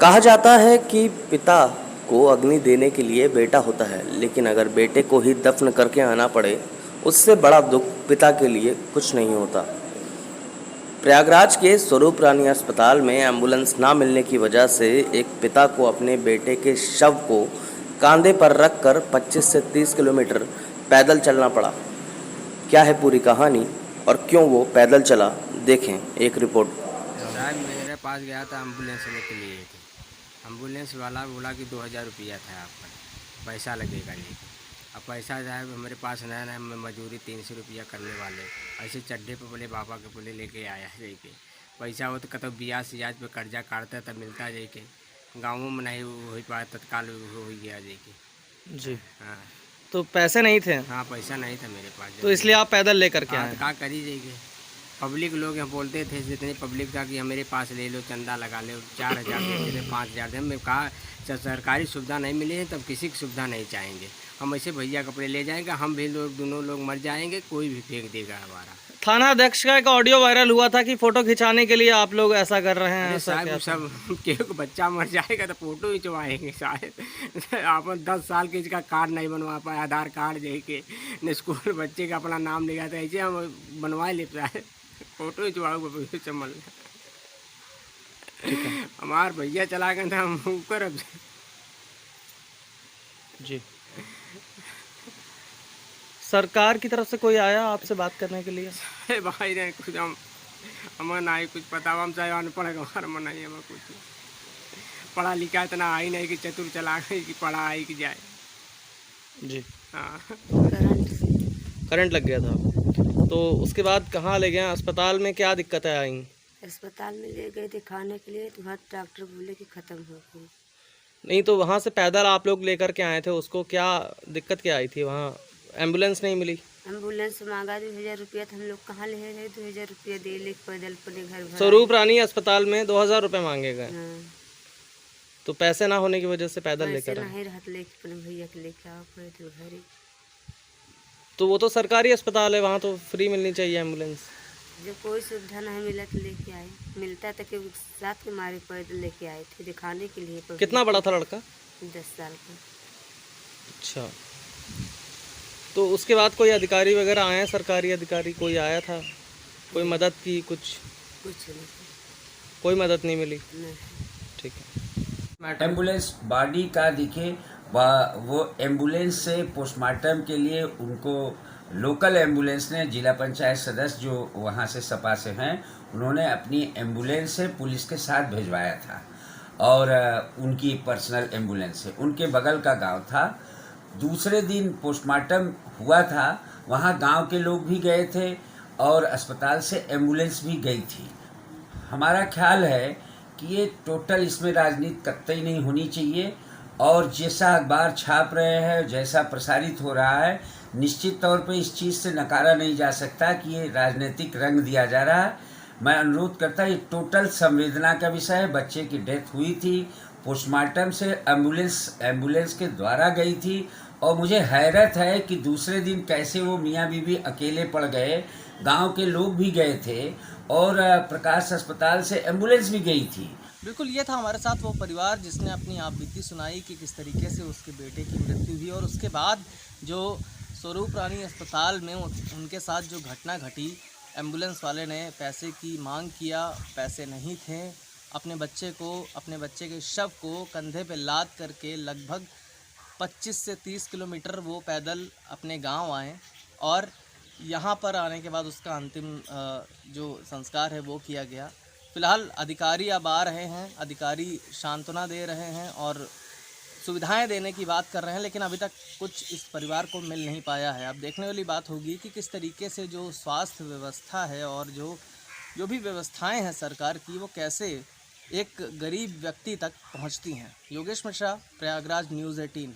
कहा जाता है कि पिता को अग्नि देने के लिए बेटा होता है, लेकिन अगर बेटे को ही दफन करके आना पड़े, उससे बड़ा दुख पिता के लिए कुछ नहीं होता। प्रयागराज के स्वरूप रानी अस्पताल में एम्बुलेंस ना मिलने की वजह से एक पिता को अपने बेटे के शव को कंधे पर रखकर 25 से 30 किलोमीटर पैदल चलना पड़ा। क्या है पूरी कहानी और क्यों वो पैदल चला, देखें एक रिपोर्ट। साहब मेरे पास गया था एम्बुलेंस लेके लिए थे। एम्बुलेंस वाला बोला कि 2000 रुपया था आपका, पैसा लगेगा लेके। अब पैसा साहब मेरे पास नहीं है, मैं मजदूरी 300 रुपया करने वाले ऐसे चड्ढे पे बोले बाबा के बोले लेके आया जाके। पैसा हो तो कतो ब्याज सियाज पे कर्जा काटता तब मिलता जाके, गाँवों में नहीं हो पाया, तत्काल हो गया जाके। जी। हाँ तो पैसे नहीं थे, हाँ, पैसा नहीं था मेरे पास तो इसलिए आप पैदल लेकर के हाँ, आए। तो क्या करी जाएगी। पब्लिक लोग यहाँ बोलते थे, जितनी पब्लिक था कि मेरे पास ले लो, चंदा लगा लो, 4000 देते थे, 5000 दे। मैं कहा जब सरकारी सुविधा नहीं मिली है तब किसी की सुविधा नहीं चाहेंगे। हम ऐसे भैया कपड़े ले जाएंगे, हम भी लोग दोनों लोग मर जाएंगे, कोई भी फेंक देगा हमारा। थाना अध्यक्ष का एक ऑडियो वायरल हुआ था कि फोटो खिंचाने के लिए आप लोग ऐसा कर रहे हैं। अरे ऐसा साहब क्या वो सब केहू बच्चा मर जाएगा तो फोटो खिंचवाएंगे शायद। अपन 10 साल के इसका कार्ड नहीं बनवा पाए, आधार कार्ड दे के न स्कूल बच्चे का अपना नाम लिखा था, ऐसे हम बनवा लेते हैं। फोटो खिंचवाओ चमल। हमार भैया चला गए थे, हम ऊपर अब जी। सरकार की तरफ से कोई आया आपसे बात करने के लिए? भाई नहीं कुछ हम हमें नहीं कुछ पता, हम चाहे अनपढ़ हमारे में नहीं, हमें कुछ पढ़ा लिखा इतना आई नहीं कि चतुर चला गई कि पढ़ा आई कि जाए। जी। हाँ करंट लग गया था, तो उसके बाद कहाँ ले गए? अस्पताल में क्या दिक्कतें आई? अस्पताल में ले गए दिखाने के लिए तो वहाँ डॉक्टर बोले कि ख़त्म हो गई। नहीं तो वहाँ से पैदल आप लोग लेकर के आए थे, उसको क्या दिक्कत क्या आई थी? वहाँ एम्बुलेंस नहीं मिली? एम्बुलेंस मांगा 2000 रुपया था, हम लोग कहाँ ले रहे 2000 रुपया दे ले पैदल अपने घर भर स्वरूप रानी अस्पताल में 2000 रुपये मांगे गए, हाँ, तो पैसे ना होने की वजह से पैदल पैसे लेकर आए। नहीं रहते लेके अपने भैया के लेके आओ पैदल घर ही। तो वो तो सरकारी अस्पताल है, वहाँ तो फ्री मिलनी चाहिए एम्बुलेंस। जब कोई सुविधा नहीं मिला तो लेके आए, मिलता तो कि साथ के मारे पैदल लेके आए थे दिखाने के लिए। कितना बड़ा था लड़का? 10 साल का। अच्छा, तो उसके बाद कोई अधिकारी वगैरह आए हैं? सरकारी अधिकारी कोई आया था? कोई मदद की? कुछ नहीं, कोई मदद नहीं मिली? नहीं। ठीक है। एम्बुलेंस बॉडी का दिखे, वो एम्बुलेंस से पोस्टमार्टम के लिए उनको लोकल एम्बुलेंस ने, जिला पंचायत सदस्य जो वहाँ से सपा से हैं, उन्होंने अपनी एम्बुलेंस से पुलिस के साथ भिजवाया था, और उनकी पर्सनल एम्बुलेंस से। उनके बगल का गांव था। दूसरे दिन पोस्टमार्टम हुआ था, वहाँ गांव के लोग भी गए थे और अस्पताल से एम्बुलेंस भी गई थी। हमारा ख्याल है कि ये टोटल इसमें राजनीति कतई नहीं होनी चाहिए, और जैसा अखबार छाप रहे हैं, जैसा प्रसारित हो रहा है, निश्चित तौर पे इस चीज़ से नकारा नहीं जा सकता कि ये राजनीतिक रंग दिया जा रहा है। मैं अनुरोध करता ये टोटल संवेदना का विषय है। बच्चे की डेथ हुई थी, पोस्टमार्टम से एम्बुलेंस के द्वारा गई थी, और मुझे हैरत है कि दूसरे दिन कैसे वो मियाँ बीवी अकेले पड़ गए। गांव के लोग भी गए थे और प्रकाश अस्पताल से एम्बुलेंस भी गई थी। बिल्कुल, ये था हमारे साथ वो परिवार जिसने अपनी आप बीती सुनाई कि किस तरीके से उसके बेटे की मृत्यु हुई, और उसके बाद जो स्वरूप रानी अस्पताल में उनके साथ जो घटना घटी, एम्बुलेंस वाले ने पैसे की मांग किया, पैसे नहीं थे, अपने बच्चे के शव को कंधे पे लाद करके लगभग 25 से 30 किलोमीटर वो पैदल अपने गांव आए, और यहाँ पर आने के बाद उसका अंतिम जो संस्कार है वो किया गया। फ़िलहाल अधिकारी अब आ रहे हैं, अधिकारी सांत्वना दे रहे हैं और सुविधाएं देने की बात कर रहे हैं, लेकिन अभी तक कुछ इस परिवार को मिल नहीं पाया है। अब देखने वाली बात होगी कि किस तरीके से जो स्वास्थ्य व्यवस्था है और जो भी व्यवस्थाएं हैं सरकार की, वो कैसे एक गरीब व्यक्ति तक पहुंचती हैं। योगेश मिश्रा, प्रयागराज, न्यूज़ 18।